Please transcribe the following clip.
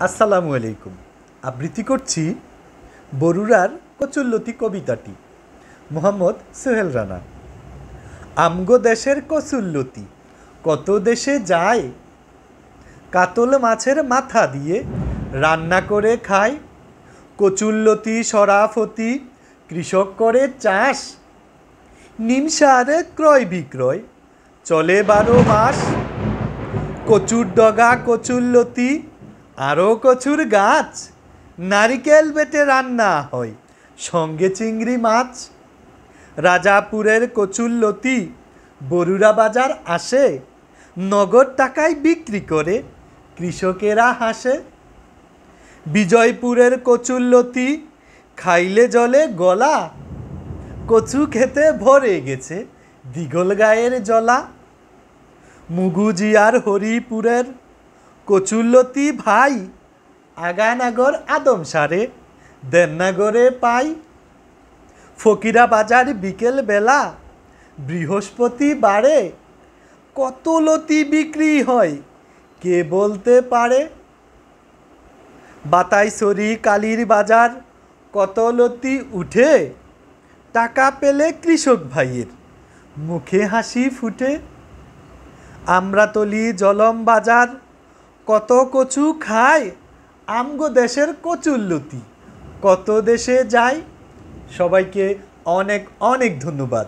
আসসালামু আলাইকুম। আবৃত্তি করছি বরুড়ার কচুল্লতি কবিতাটি। মোহাম্মদ সোহেল রানা। আমগো দেশের কচুল্লতি কত দেশে যায়, কাতল মাছের মাথা দিয়ে রান্না করে খায়। কচুল্লতি সরাফতি কৃষক করে চাষ, নিমসারে ক্রয় বিক্রয় চলে 12 মাস। কচুর ডগা কচুল্লতি আরও কচুর গাছ, নারিকেল বেটে রান্না হয় সঙ্গে চিংড়ি মাছ। রাজাপুরের কচুল্লতি বরুড়া বাজার আসে, নগদ টাকায় বিক্রি করে কৃষকেরা হাসে। বিজয়পুরের কচুল্লতি খাইলে জলে গলা, কচু খেতে ভরে গেছে দিগল গায়ের জলা। মুগুজিয়ার হরিপুরের কচুল্লতি ভাই, আগানাগর আদমসারে দেননাগরে পাই। ফকিরা বাজার বিকেল বেলা বৃহস্পতিবারে কত লতি বিক্রি হয় কে বলতে পারে। বাতাইছড়ি কালীর বাজার কত লতি উঠে, টাকা পেলে কৃষক ভাইয়ের মুখে হাসি ফুটে। আমরাতলি জলম বাজার কত কচু খায়, আমগো দেশের কচুল্লতি কত দেশে যায়। সবাইকে অনেক অনেক ধন্যবাদ।